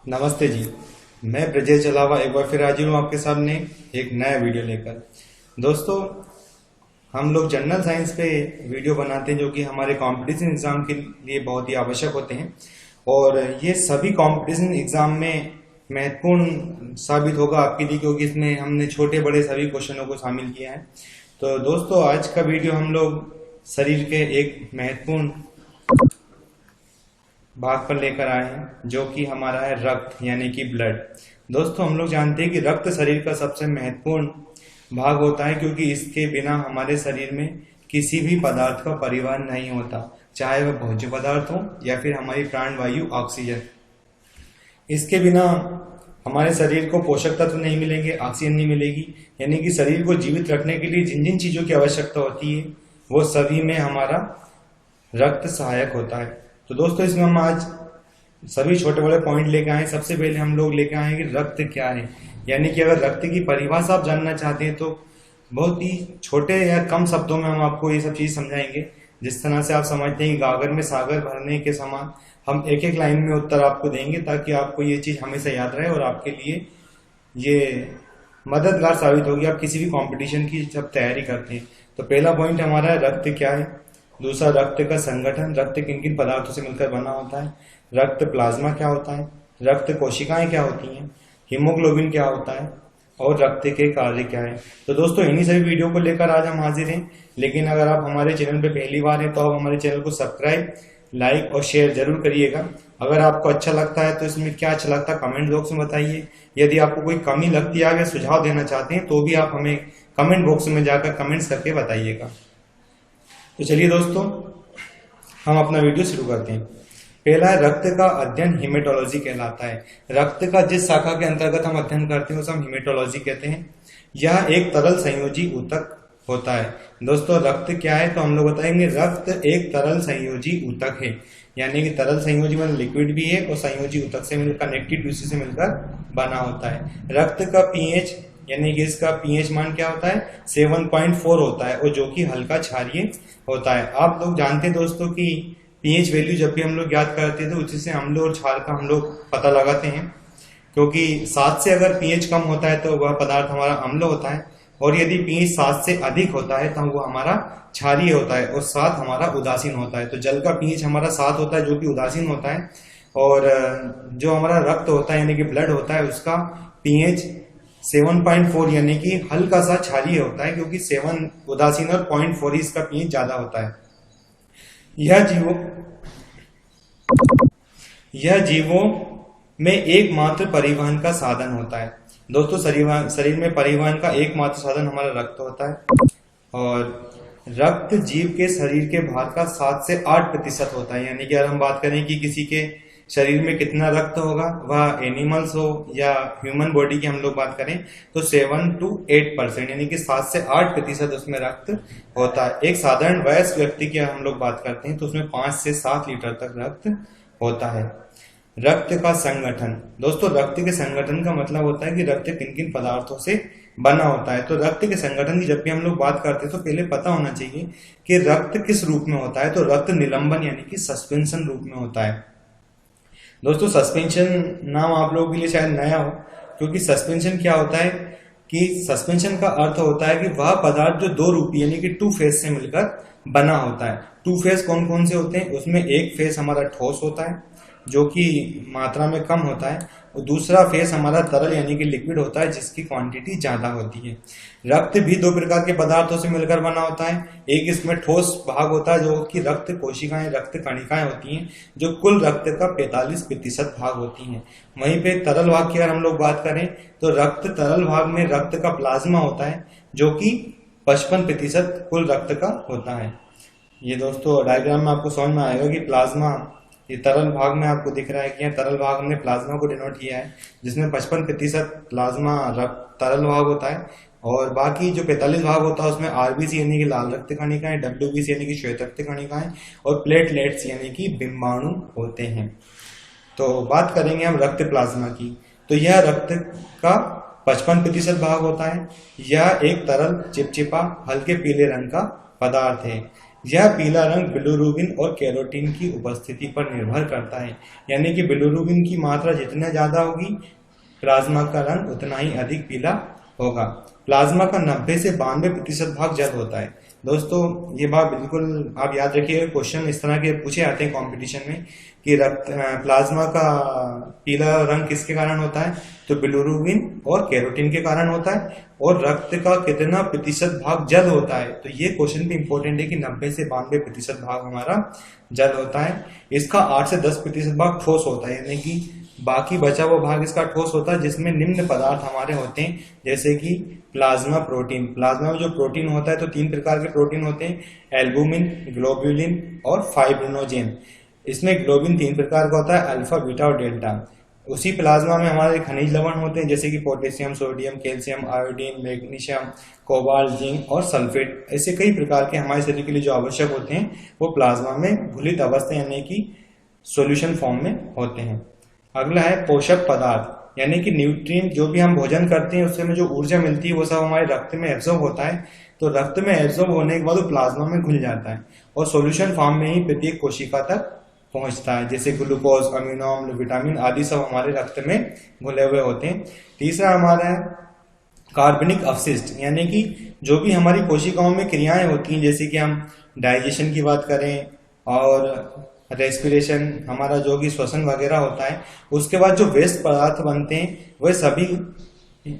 नमस्ते जी। मैं ब्रजेश जलावा एक बार फिर हाजिर हूँ आपके सामने एक नया वीडियो लेकर। दोस्तों, हम लोग जनरल साइंस पे वीडियो बनाते हैं जो कि हमारे कंपटीशन एग्जाम के लिए बहुत ही आवश्यक होते हैं और ये सभी कंपटीशन एग्जाम में महत्वपूर्ण साबित होगा आपके लिए, क्योंकि इसमें हमने छोटे बड़े सभी क्वेश्चनों को शामिल किया है। तो दोस्तों, आज का वीडियो हम लोग शरीर के एक महत्वपूर्ण भाग पर लेकर आए हैं जो कि हमारा है रक्त यानी कि ब्लड। दोस्तों, हम लोग जानते हैं कि रक्त शरीर का सबसे महत्वपूर्ण भाग होता है, क्योंकि इसके बिना हमारे शरीर में किसी भी पदार्थ का परिवहन नहीं होता, चाहे वह भोज्य पदार्थ हो या फिर हमारी प्राणवायु ऑक्सीजन। इसके बिना हमारे शरीर को पोषक तत्व नहीं मिलेंगे, ऑक्सीजन नहीं मिलेगी, यानी कि शरीर को जीवित रखने के लिए जिन जिन चीजों की आवश्यकता होती है वो सभी में हमारा रक्त सहायक होता है। तो दोस्तों, इसमें हम आज सभी छोटे बड़े पॉइंट लेके आए। सबसे पहले हम लोग लेके आए कि रक्त क्या है, यानी कि अगर रक्त की परिभाषा आप जानना चाहते हैं तो बहुत ही छोटे या कम शब्दों में हम आपको ये सब चीज समझाएंगे, जिस तरह से आप समझते हैं कि गागर में सागर भरने के समान हम एक एक लाइन में उत्तर आपको देंगे, ताकि आपको ये चीज हमेशा याद रहे और आपके लिए ये मददगार साबित होगी आप किसी भी कंपटीशन की जब तैयारी करते हैं। तो पहला पॉइंट हमारा है रक्त क्या है। दूसरा, रक्त का संगठन, रक्त किन किन पदार्थों से मिलकर बना होता है। रक्त प्लाज्मा क्या होता है, रक्त कोशिकाएं क्या होती हैं, हीमोग्लोबिन क्या होता है और रक्त के कार्य क्या है। तो दोस्तों, इन्हीं सभी वीडियो को लेकर आज हम हाजिर हैं। लेकिन अगर आप हमारे चैनल पे पहली बार हैं तो आप हमारे चैनल को सब्सक्राइब, लाइक और शेयर जरूर करिएगा। अगर आपको अच्छा लगता है तो इसमें क्या अच्छा लगता है कमेंट बॉक्स में बताइए। यदि आपको कोई कमी लगती है या सुझाव देना चाहते हैं तो भी आप हमें कमेंट बॉक्स में जाकर कमेंट्स करके बताइएगा। तो चलिए दोस्तों, हम अपना वीडियो शुरू करते हैं। पहला है रक्त का अध्ययन, हीमेटोलॉजी कहलाता है। रक्त का जिस शाखा के अंतर्गत हम अध्ययन करते हैं उसे हम हीमेटोलॉजी कहते हैं। यह एक तरल संयोजी ऊतक होता है। दोस्तों, रक्त क्या है तो हम लोग बताएंगे रक्त एक तरल संयोजी ऊतक है, यानी कि तरल संयोजी मतलब लिक्विड भी है और संयोजी ऊतक से मिलकर कनेक्टिव टिश्यू से मिलकर बना होता है। रक्त का पीएच यानी कि इसका पीएच मान क्या होता है 7.4 होता है और जो कि हल्का क्षारीय होता है। आप लोग जानते हैं दोस्तों कि पीएच वैल्यू जब भी हम लोग याद करते हैं तो उसी से अम्ल और क्षार का हम लोग पता लगाते हैं, क्योंकि 7 से अगर पीएच कम होता है तो वह पदार्थ हमारा अम्ल होता है और यदि पीएच 7 से अधिक होता है तो वह हमारा क्षारीय होता है और 7 हमारा उदासीन होता है। तो जल का पीएच हमारा 7 होता है जो कि उदासीन होता है, और जो हमारा रक्त होता है यानी कि ब्लड होता है उसका पीएच 7.4 यानी कि हल्का सा क्षारीय होता है, क्योंकि 7 उदासीन और 0.4 इसका पीएच ज्यादा होता है। यह जीवों में एकमात्र परिवहन का साधन होता है। दोस्तों, शरीर में परिवहन का एकमात्र साधन हमारा रक्त होता है और रक्त जीव के शरीर के भार का 7 से 8% होता है। यानी कि अगर हम बात करें कि किसी के शरीर में कितना रक्त होगा, वह एनिमल्स हो या ह्यूमन बॉडी की हम लोग बात करें तो 7 to 8% यानी कि 7 से 8% उसमें रक्त होता है। एक साधारण वयस्क व्यक्ति की हम लोग बात करते हैं तो उसमें 5 से 7 लीटर तक रक्त होता है। रक्त का संगठन, दोस्तों रक्त के संगठन का मतलब होता है कि रक्त किन किन पदार्थों से बना होता है। तो रक्त के संगठन की जब भी हम लोग बात करते हैं तो पहले पता होना चाहिए कि रक्त किस रूप में होता है। तो रक्त निलंबन यानी कि सस्पेंशन रूप में होता है। दोस्तों, सस्पेंशन नाम आप लोगों के लिए शायद नया हो, क्योंकि सस्पेंशन क्या होता है कि सस्पेंशन का अर्थ होता है कि वह पदार्थ जो दो रूपी यानी कि 2 फेज से मिलकर बना होता है। 2 फेज कौन कौन से होते हैं, उसमें एक फेज हमारा ठोस होता है जो कि मात्रा में कम होता है और दूसरा फेज हमारा तरल यानी कि लिक्विड होता है जिसकी क्वांटिटी ज्यादा होती है। रक्त भी 2 प्रकार के पदार्थों से मिलकर बना होता है। एक इसमें ठोस भाग होता है जो कि रक्त कोशिकाएं, रक्त कणिकाएं होती हैं, जो कुल रक्त का 45% भाग होती हैं। वहीं पे तरल भाग की अगर हम लोग बात करें तो रक्त तरल भाग में रक्त का प्लाज्मा होता है जो कि 55% कुल रक्त का होता है। ये दोस्तों डायग्राम में आपको समझ में आएगा कि प्लाज्मा, ये तरल भाग में आपको दिख रहा है कि तरल भाग हमने प्लाज्मा को डिनोट किया है, जिसमें 55% प्लाज्मा तरल भाग होता है और बाकी जो 45 भाग होता है उसमें आरबीसी यानी कि लाल रक्त कणिकाएं, डब्ल्यूबीसी यानी कि श्वेत रक्त कणिकाएं और प्लेटलेट्स यानी कि बिंबाणु होते हैं। तो बात करेंगे हम रक्त प्लाज्मा की। तो यह रक्त का 55% भाग होता है। यह एक तरल चिपचिपा हल्के पीले रंग का पदार्थ है। यह पीला रंग बिलिरुबिन और कैरोटीन की उपस्थिति पर निर्भर करता है, यानी कि बिलिरुबिन की मात्रा जितना ज्यादा होगी प्लाज्मा का रंग उतना ही अधिक पीला होगा। प्लाज्मा का 90 से 92% भाग जल होता है। दोस्तों ये बात बिल्कुल आप याद रखिए, क्वेश्चन इस तरह के पूछे आते हैं कंपटीशन में कि प्लाज्मा का पीला रंग किसके कारण होता है, तो बिलिरुबिन और कैरोटीन के कारण होता है। और रक्त का कितना प्रतिशत भाग जल होता है, तो ये क्वेश्चन भी इंपॉर्टेंट है कि 90 से 92% भाग हमारा जल होता है। इसका 8 से 10% भाग ठोस होता है, यानी कि बाकी बचा हुआ भाग इसका ठोस होता है, जिसमें निम्न पदार्थ हमारे होते हैं, जैसे कि प्लाज्मा प्रोटीन। प्लाज्मा में जो प्रोटीन होता है तो 3 प्रकार के प्रोटीन होते हैं, एल्बुमिन, ग्लोब्यूलिन और फाइब्रिनोजेन। इसमें ग्लोबिन 3 प्रकार का होता है, अल्फा, बीटा और डेल्टा। उसी प्लाज्मा में हमारे खनिज लवण होते हैं, जैसे कि potassium, sodium, calcium, iodine, magnesium, cobalt, zinc और सल्फेट। ऐसे कई प्रकार के हमारे शरीर के लिए जो आवश्यक होते हैं वो प्लाज्मा में घुलित अवस्था यानी कि सॉल्यूशन फॉर्म में होते हैं। अगला है पोषक पदार्थ, यानी कि न्यूट्रिएंट। जो भी हम भोजन करते हैं उससे हमें जो ऊर्जा मिलती है वो सब हमारे रक्त में एब्जॉर्ब होता है। तो रक्त में एब्जॉर्ब होने के बाद वो प्लाज्मा में घुल जाता है और सॉल्यूशन फॉर्म में ही प्रत्येक कोशिका तक पहुंचता है, जैसे ग्लूकोज, अमीनो अम्ल, विटामिन आदि सब हमारे रक्त में घुले हुए होते हैं। तीसरा हमारा है कार्बनिक अपशिष्ट, यानी कि जो भी हमारी कोशिकाओं में क्रियाएं होती हैं, जैसे कि हम डाइजेशन की बात करें और रेस्पिरेशन, हमारा जो भी श्वसन वगैरह होता है, उसके बाद जो वेस्ट पदार्थ बनते हैं वह सभी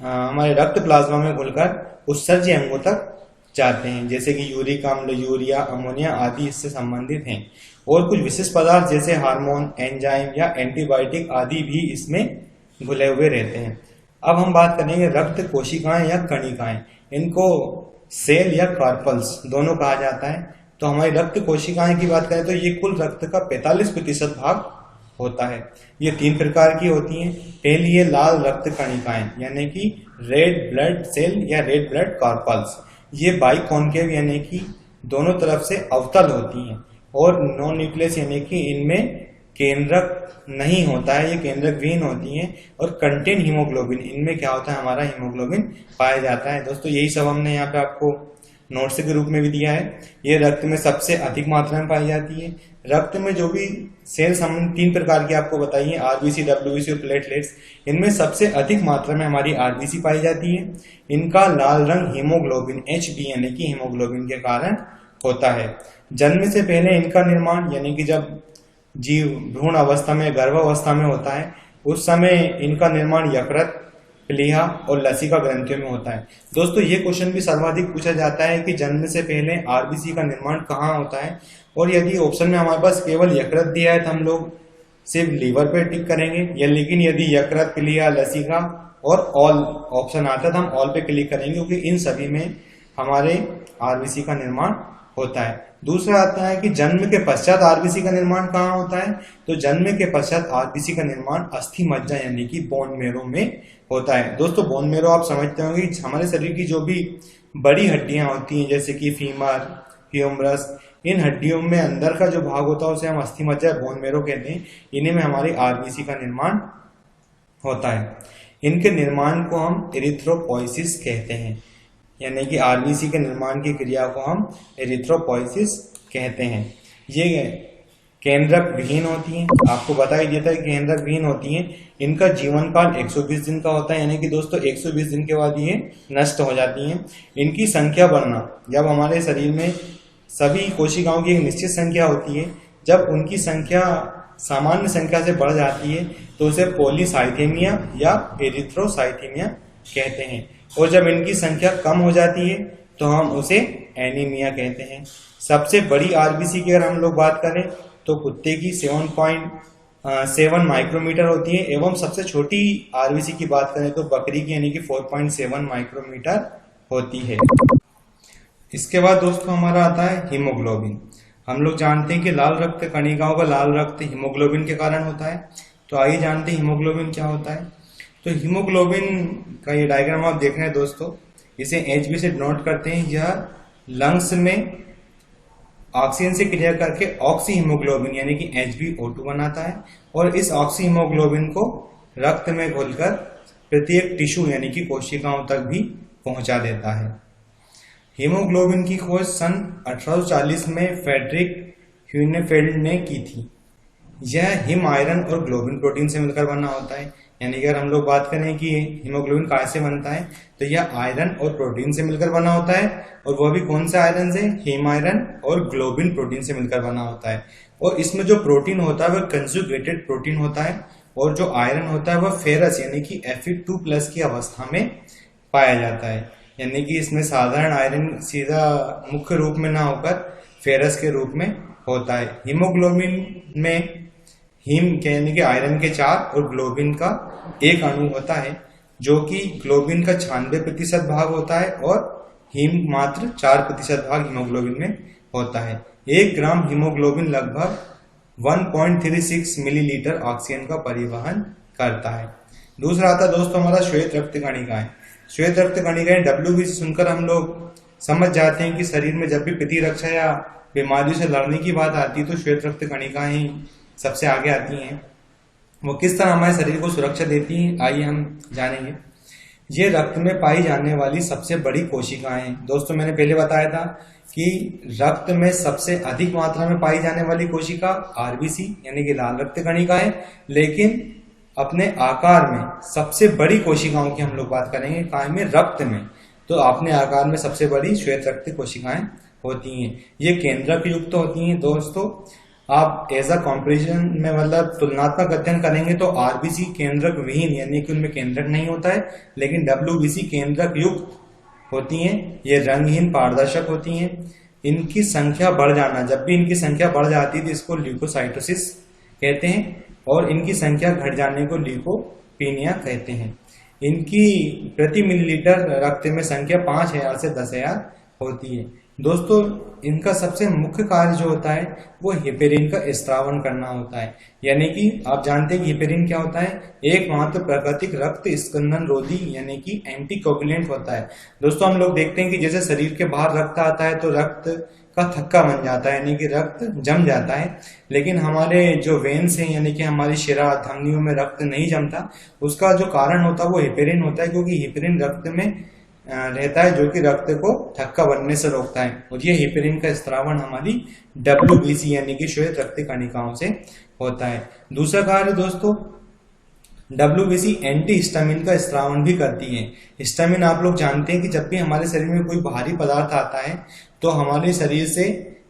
हमारे रक्त प्लाज्मा में घुलकर उत्सर्जी अंगों तक जाते हैं, जैसे कि यूरिक अम्ल, यूरिया, अमोनिया आदि इससे संबंधित हैं। और कुछ विशेष पदार्थ जैसे हार्मोन, एंजाइम या एंटीबायोटिक आदि भी इसमें घुले हुए रहते हैं। अब हम बात करेंगे रक्त कोशिकाएं या कणिकाएं। इनको सेल या कार्पल्स दोनों कहा जाता है। तो हमारी रक्त कोशिकाएं की बात करें तो ये कुल रक्त का 45% भाग होता है। ये 3 प्रकार की होती हैं। पहली है लाल रक्त कणिकाएं, यानी कि रेड ब्लड सेल या रेड ब्लड कार्पल्स। ये बाइकॉन्केव यानी कि दोनों तरफ से अवतल होती हैं और नॉन न्यूक्लियस यानी कि इनमें केंद्रक नहीं होता है, ये केंद्रक विहीन होती हैं। और कंटेन हीमोग्लोबिन, इनमें क्या होता है, हमारा हीमोग्लोबिन पाया जाता है। दोस्तों यही सब हमने यहाँ पे आपको नोट्स के रूप में भी दिया है। ये रक्त में सबसे अधिक मात्रा में पाई जाती है। रक्त में जो भी सेल्स हम 3 प्रकार की आपको बताइए, आरबीसी, डब्ल्यूबीसी और प्लेटलेट्स, इनमें सबसे अधिक मात्रा में हमारी आरबीसी पाई जाती है। इनका लाल रंग हीमोग्लोबिन एचबी यानी कि हीमोग्लोबिन के कारण होता है। जन्म से पहले इनका निर्माण, यानी कि जब जीव भ्रूण अवस्था में, गर्भावस्था में होता है, उस समय इनका निर्माण यकृत, प्लीहा और लसिका ग्रंथियों में होता है। दोस्तों ये क्वेश्चन भी सर्वाधिक पूछा जाता है कि जन्म से पहले आरबीसी का निर्माण कहाँ होता है, और यदि ऑप्शन में हमारे पास केवल यकृत दिया है तो हम लोग सिर्फ लीवर पे टिक करेंगे, या लेकिन यदि यकृत, प्लीहा, लसिका और ऑल ऑप्शन आता है तो हम ऑल पे क्लिक करेंगे, क्योंकि इन सभी में हमारे आरबीसी का निर्माण होता है। दूसरा आता है कि जन्म के पश्चात आरबीसी का निर्माण कहाँ होता है, तो जन्म के पश्चात आरबीसी का निर्माण अस्थि मज्जा यानी कि बोन मेरो में होता है। दोस्तों बोन मेरो आप समझते होंगे, हमारे शरीर की जो भी बड़ी हड्डियां होती हैं, जैसे कि फीमर, ह्यूमरस, इन हड्डियों में अंदर का जो भाग होता है उसे हम अस्थि मज्जा, बोन मेरो कहते हैं। इन्हीं में हमारी आरबीसी का निर्माण होता है। इनके निर्माण को हम एरिथ्रोपोइसिस कहते हैं, यानी कि आरबीसी के निर्माण की क्रिया को हम एरिथ्रोपोइसिस कहते हैं। ये केंद्रक विहीन होती हैं, आपको बता ही देता है केंद्रक विहीन होती हैं। इनका जीवन काल 120 दिन का होता है, यानी कि दोस्तों 120 दिन के बाद ये नष्ट हो जाती हैं। इनकी संख्या बढ़ना, जब हमारे शरीर में सभी कोशिकाओं की एक निश्चित संख्या होती है, जब उनकी संख्या सामान्य संख्या से बढ़ जाती है तो उसे पॉलीसाइथेमिया या एरिथ्रोसाइथेमिया कहते हैं। और जब इनकी संख्या कम हो जाती है तो हम उसे एनीमिया कहते हैं। सबसे बड़ी आरबीसी की अगर हम लोग बात करें तो कुत्ते की 7.7 माइक्रोमीटर होती है, एवं सबसे छोटी आरबीसी की बात करें तो बकरी की यानी कि 4.7 माइक्रोमीटर होती है। इसके बाद दोस्तों हमारा आता है हीमोग्लोबिन। हम लोग जानते हैं कि लाल रक्त कणिकाओं का लाल रक्त हीमोग्लोबिन के कारण होता है। तो आइए जानते हैं हीमोग्लोबिन क्या होता है। तो हीमोग्लोबिन का ये डायग्राम आप देख रहे हैं दोस्तों, इसे एचबी से डिनोट करते हैं। यह लंग्स में ऑक्सीजन से क्रिया करके ऑक्सी हीमोग्लोबिन यानी कि HbO2 बनाता है, और इस ऑक्सी हीमोग्लोबिन को रक्त में घोलकर प्रत्येक टिश्यू यानी कि कोशिकाओं तक भी पहुंचा देता है। हीमोग्लोबिन की खोज सन 1840 में फ्रेडरिक ह्यूनेफेल्ड ने की थी। यह हिम आयरन और ग्लोबिन प्रोटीन से मिलकर बना होता है। यानी कि अगर हम लोग बात करें कि हीमोग्लोबिन कहाँ से बनता है, तो यह आयरन और प्रोटीन से मिलकर बना होता है, और वह भी कौन से आयरन से, हिम आयरन और ग्लोबिन प्रोटीन से मिलकर बना होता है। और इसमें जो प्रोटीन होता है वह कंजुगेटेड प्रोटीन होता है, और जो आयरन होता है वह फेरस यानी कि Fe2+ की अवस्था में पाया जाता है। यानी कि इसमें साधारण आयरन सीधा मुख्य रूप में ना होकर फेरस के रूप में होता है। हीमोग्लोबिन में हीम यानी कि आयरन के 4 और ग्लोबिन का 1 अणु होता है, जो कि ग्लोबिन का 96% भाग होता है और हीम मात्र 4% भाग हीमोग्लोबिन में होता है। 1 ग्राम हीमोग्लोबिन लगभग 1.36 मिलीलीटर ऑक्सीजन का परिवहन करता है। दूसरा आता है दोस्तों हमारा श्वेत रक्त कणिकाएं। श्वेत रक्त कणिकाएं WBC सुनकर हम लोग समझ जाते हैं कि शरीर में जब भी प्रतिरक्षा या बीमारियों से लड़ने की बात आती है तो श्वेत रक्त कणिकाएं सबसे आगे आती हैं। वो किस तरह हमारे शरीर को सुरक्षा देती हैं, आइए हम जानेंगे। ये रक्त में पाई जाने वाली सबसे बड़ी कोशिकाएं हैं। दोस्तों मैंने पहले बताया था कि रक्त में सबसे अधिक मात्रा में पाई जाने वाली कोशिका RBC यानी कि लाल रक्त कणिका है, लेकिन अपने आकार में सबसे बड़ी कोशिकाओं की हम लोग बात करेंगे काय में, रक्त में, तो अपने आकार में सबसे बड़ी श्वेत रक्त कोशिकाएं होती हैं। ये केंद्रक युक्त होती हैं। दोस्तों आप एज अ कॉम्पेरिजन में मतलब तुलनात्मक अध्ययन करेंगे तो RBC केंद्रक विहीन यानी कि उनमें केंद्रक नहीं होता है, लेकिन WBC केंद्रक युक्त होती हैं। ये रंगहीन पारदर्शक होती हैं। इनकी संख्या बढ़ जाना, जब भी इनकी संख्या बढ़ जाती है तो इसको ल्यूकोसाइटोसिस कहते हैं, और इनकी संख्या घट जाने को ल्यूकोपीनिया कहते हैं। इनकी प्रति मिलीलीटर रक्त में संख्या 5000 से 10,000 होती है। दोस्तों इनका सबसे मुख्य कार्य जो होता है वो हेपेरिन का स्त्रावन करना होता है। यानी कि आप जानते हैं कि हेपेरिन क्या होता है, एकमात्र प्राकृतिक रक्त स्कंदन रोधी यानी कि एंटीकोगुलेंट होता है। दोस्तों हम लोग देखते हैं कि जैसे शरीर के बाहर रक्त आता है तो रक्त का थक्का बन जाता है यानी कि रक्त जम जाता है, लेकिन हमारे जो वेन्स हैं यानी कि हमारी शिरा धमनियों में रक्त नहीं जमता। उसका जो कारण होता है वो हेपेरिन होता है, क्योंकि हेपेरिन रक्त में रहता है जो कि रक्त को थक्का बनने से रोकता है, और ये हेपेरिन का स्त्रावन हमारी WBC यानी कि श्वेत रक्त कणिकाओं से होता है। दूसरा कार्य दोस्तों WBC एंटी हिस्टामिन का स्त्रावन भी करती है। हिस्टामिन आप लोग जानते हैं कि जब भी हमारे शरीर में कोई भारी पदार्थ आता है तो हमारे शरीर से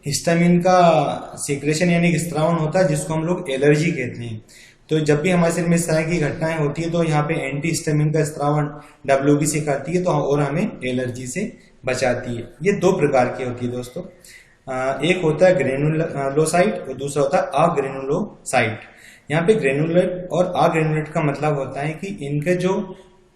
हिस्टामिन का सीक्रेशन यानी कि स्त्रावन होता है, जिसको हम लोग एलर्जी कहते हैं। तो जब भी हमारे शरीर में इस तरह की घटनाएं होती है तो यहाँ पे एंटी हिस्टामिन का स्त्रावन WBC करती है तो और हमें एलर्जी से बचाती है। ये 2 प्रकार की होती है दोस्तों। एक होता है ग्रेनुलोसाइट और दूसरा होता है अग्रेनुलोसाइट। यहाँ पे ग्रेनुलेट और अग्रेनुलेट का मतलब होता है कि इनके जो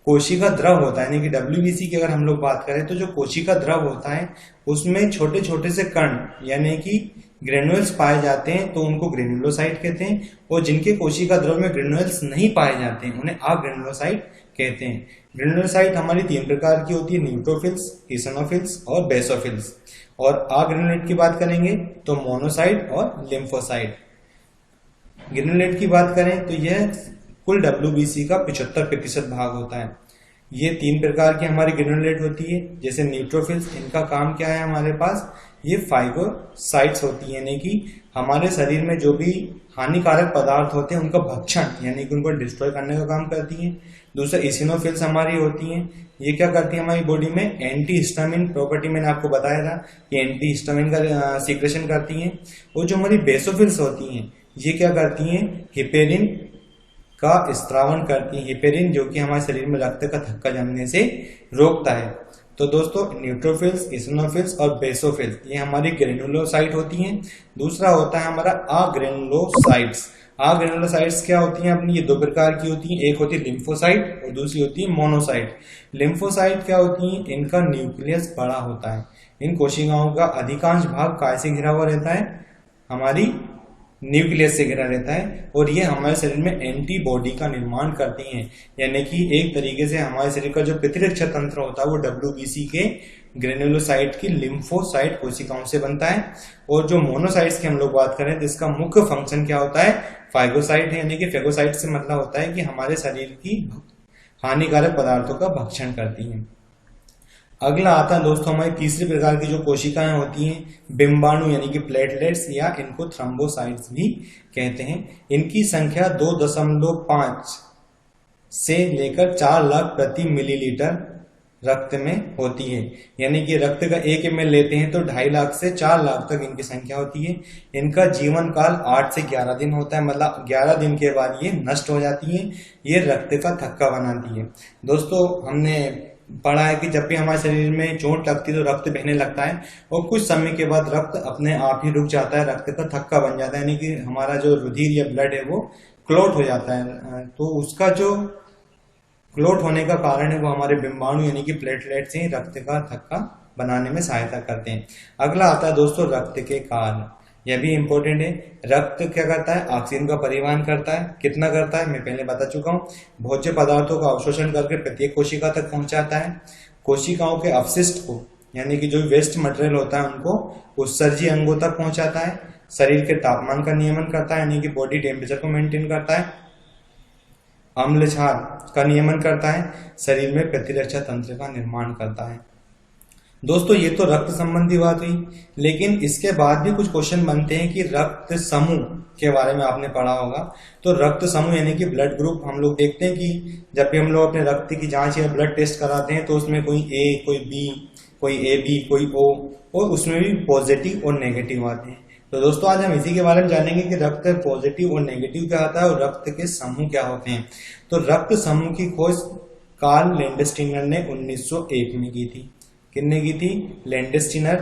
कोशिका द्रव होता है यानी कि WBC की अगर हम लोग बात करें तो जो कोशिका द्रव होता है उसमें छोटे छोटे से कण यानी कि ग्रेनुल्स पाए जाते हैं तो उनको ग्रेनुलोसाइट कहते हैं, और जिनके कोशिका द्रव में ग्रेनुल्स नहीं पाए जाते हैं उन्हें अग्रेनुलोसाइट कहते हैं। ग्रेनुलोसाइट हमारी 3 प्रकार की होती है, न्यूट्रोफिल्स, इसिनोफिल्स और बेसोफिल्स। और अग्रेनुलेट की बात करेंगे तो मोनोसाइट और लिम्फोसाइट। ग्रेनुलेट की बात करें तो यह कुल WBC का 75% भाग होता है। ये 3 प्रकार की हमारी ग्रेनुलेट होती है। जैसे न्यूट्रोफिल्स, इनका काम क्या है हमारे पास, ये फाइगोसाइट्स होती है यानी कि हमारे शरीर में जो भी हानिकारक पदार्थ होते हैं उनका भक्षण यानी कि उनको डिस्ट्रॉय करने का काम करती हैं। दूसरा इसिनोफिल्स हमारी होती हैं। ये क्या करती है हमारी बॉडी में, एंटी हिस्टामिन प्रॉपर्टी मैंने आपको बताया था कि एंटी हिस्टामिन का सीक्रेशन करती हैं। और जो हमारी बेसोफिल्स होती हैं ये क्या करती हैं, हिपेरिन का स्त्रावन करती है। हिपेरिन जो कि हमारे शरीर में रक्त का थक्का जमने से रोकता है। तो दोस्तों न्यूट्रोफिल्स, इसिनोफिल्स और बेसोफिल्स ये हमारी ग्रेनुलोसाइट होती हैं। दूसरा होता है हमारा अग्रेनुलोसाइट्स। अग्रेनुलोसाइट्स क्या होती हैं अपनी, ये 2 प्रकार की होती हैं। एक होती है लिम्फोसाइट और दूसरी होती है मोनोसाइट। लिम्फोसाइट क्या होती हैं, इनका न्यूक्लियस बड़ा होता है। इन कोशिकाओं का अधिकांश भाग काय से घिरा हुआ रहता है, हमारी न्यूक्लियस से घिरा रहता है, और ये हमारे शरीर में एंटीबॉडी का निर्माण करती हैं। यानी कि एक तरीके से हमारे शरीर का जो प्रतिरक्षा तंत्र होता है वो WBC के ग्रेनुलोसाइट की लिम्फोसाइट कोशिकाओं से बनता है। और जो मोनोसाइट्स की हम लोग बात करें तो इसका मुख्य फंक्शन क्या होता है, फाइगोसाइट है। यानी कि फेगोसाइट से मतलब होता है कि हमारे शरीर की हानिकारक पदार्थों का भक्षण करती हैं। अगला आता है दोस्तों हमारी तीसरी प्रकार की जो कोशिकाएं होती हैं बिंबाणु यानी कि प्लेटलेट्स, या इनको थ्रोम्बोसाइट्स भी कहते हैं। इनकी संख्या 2.5 से लेकर 4 लाख प्रति मिलीलीटर रक्त में होती है। यानी कि रक्त का 1 ml लेते हैं तो 2.5 लाख से 4 लाख तक इनकी संख्या होती है। इनका जीवन काल 8 से 11 दिन होता है, मतलब 11 दिन के बाद ये नष्ट हो जाती है। ये रक्त का थक्का बनाती है। दोस्तों हमने पढ़ा है कि जब भी हमारे शरीर में चोट लगती है तो रक्त बहने लगता है और कुछ समय के बाद रक्त अपने आप ही रुक जाता है, रक्त का थक्का बन जाता है, यानी कि हमारा जो रुधिर या ब्लड है वो क्लॉट हो जाता है। तो उसका जो क्लॉट होने का कारण है वो हमारे बिंबाणु यानी कि प्लेटलेट्स ही रक्त का थक्का बनाने में सहायता करते हैं। अगला आता है दोस्तों रक्त के कार्य, यह भी इंपॉर्टेंट है। रक्त क्या करता है? ऑक्सीजन का परिवहन करता है। कितना करता है मैं पहले बता चुका हूँ। भोज्य पदार्थों का अवशोषण करके प्रत्येक कोशिका तक पहुंचाता है। कोशिकाओं के अपशिष्ट को यानी कि जो वेस्ट मटेरियल होता है उनको उत्सर्जी अंगों तक पहुंचाता है। शरीर के तापमान का नियमन करता है यानी कि बॉडी टेम्परेचर को मेंटेन करता है। अम्ल क्षार का नियमन करता है। शरीर में प्रतिरक्षा तंत्र का निर्माण करता है। दोस्तों ये तो रक्त संबंधी बात हुई, लेकिन इसके बाद भी कुछ क्वेश्चन बनते हैं कि रक्त समूह के बारे में आपने पढ़ा होगा। तो रक्त समूह यानी कि ब्लड ग्रुप हम लोग देखते हैं कि जब भी हम लोग अपने रक्त की जांच या ब्लड टेस्ट कराते हैं तो उसमें कोई ए, कोई बी, कोई AB, कोई O, और उसमें भी पॉजिटिव और नेगेटिव आते हैं। तो दोस्तों आज हम इसी के बारे में जानेंगे कि रक्त पॉजिटिव और नेगेटिव क्या होता है और रक्त के समूह क्या होते हैं। तो रक्त समूह की खोज कार्ल लैंडस्टीनर ने 1901 में की थी। किसने की थी? लैंडस्टीनर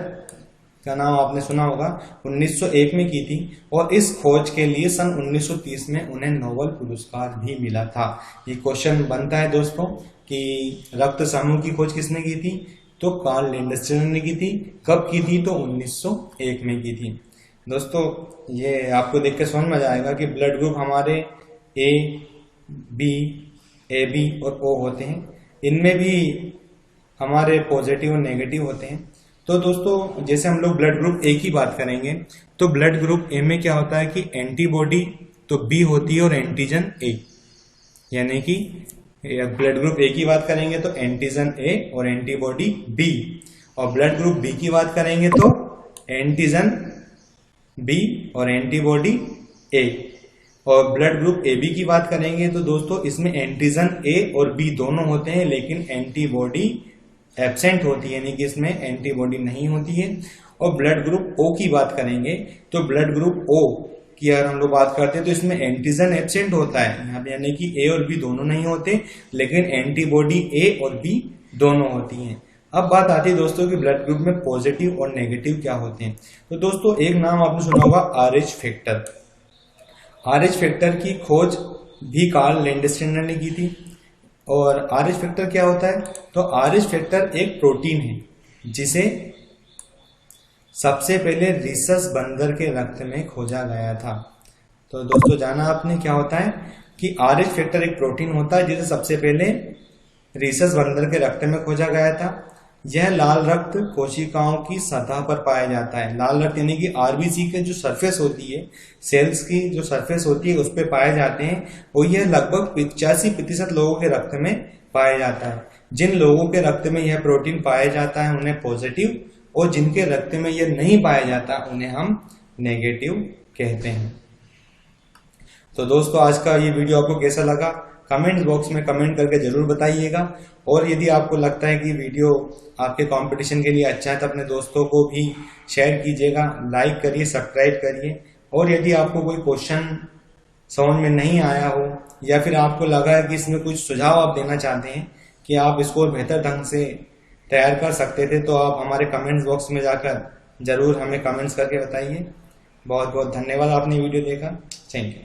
का नाम आपने सुना होगा, 1901 में की थी। और इस खोज के लिए सन 1930 में उन्हें नोबेल पुरस्कार भी मिला था। ये क्वेश्चन बनता है दोस्तों कि रक्त समूह की खोज किसने की थी? तो कार्ल लैंडस्टीनर ने की थी। कब की थी? तो 1901 में की थी। दोस्तों ये आपको देख के समझ में आएगा कि ब्लड ग्रुप हमारे A, B, AB और O होते हैं। इनमें भी हमारे पॉजिटिव और नेगेटिव होते हैं। तो दोस्तों जैसे हम लोग ब्लड ग्रुप A की बात करेंगे तो ब्लड ग्रुप A में क्या होता है कि एंटीबॉडी तो B होती है और एंटीजन A, यानी कि ब्लड ग्रुप A की बात करेंगे तो एंटीजन A और एंटीबॉडी B, और ब्लड ग्रुप B की बात करेंगे तो एंटीजन B और एंटीबॉडी A, और ब्लड ग्रुप AB की बात करेंगे तो दोस्तों इसमें एंटीजन A और B दोनों होते हैं लेकिन एंटीबॉडी एब्सेंट होती है, यानी कि इसमें एंटीबॉडी नहीं होती है। और ब्लड ग्रुप O की बात करेंगे तो ब्लड ग्रुप O की अगर हम लोग बात करते हैं तो इसमें एंटीजन एब्सेंट होता है यहाँ पे, यानी कि A और B दोनों नहीं होते लेकिन एंटीबॉडी A और B दोनों होती हैं। अब बात आती है दोस्तों कि ब्लड ग्रुप में पॉजिटिव और नेगेटिव क्या होते हैं। तो दोस्तों एक नाम आपने सुना होगा RH फैक्टर। RH फैक्टर की खोज भी कार्ल लैंडस्टीनर ने की थी। और RH फैक्टर क्या होता है? तो RH फैक्टर एक प्रोटीन है जिसे सबसे पहले रिसस बंदर के रक्त में खोजा गया था। तो दोस्तों जाना आपने क्या होता है कि RH फैक्टर एक प्रोटीन होता है जिसे सबसे पहले रिसस बंदर के रक्त में खोजा गया था। यह लाल रक्त कोशिकाओं की सतह पर पाया जाता है। लाल रक्त यानी कि RBC के जो सरफेस होती है, सेल्स की जो सरफेस होती है उस पर पाए जाते हैं, और यह लगभग 85% लोगों के रक्त में पाया जाता है। जिन लोगों के रक्त में यह प्रोटीन पाया जाता है उन्हें पॉजिटिव, और जिनके रक्त में यह नहीं पाया जाता उन्हें हम नेगेटिव कहते हैं। तो दोस्तों आज का ये वीडियो आपको कैसा लगा कमेंट बॉक्स में कमेंट करके जरूर बताइएगा। और यदि आपको लगता है कि वीडियो आपके कंपटीशन के लिए अच्छा है तो अपने दोस्तों को भी शेयर कीजिएगा, लाइक करिए, सब्सक्राइब करिए। और यदि आपको कोई क्वेश्चन समझ में नहीं आया हो या फिर आपको लगा है कि इसमें कुछ सुझाव आप देना चाहते हैं कि आप इसको बेहतर ढंग से तैयार कर सकते थे, तो आप हमारे कमेंट्स बॉक्स में जाकर जरूर हमें कमेंट्स करके बताइए। बहुत बहुत धन्यवाद आपने वीडियो देखा। Thank you.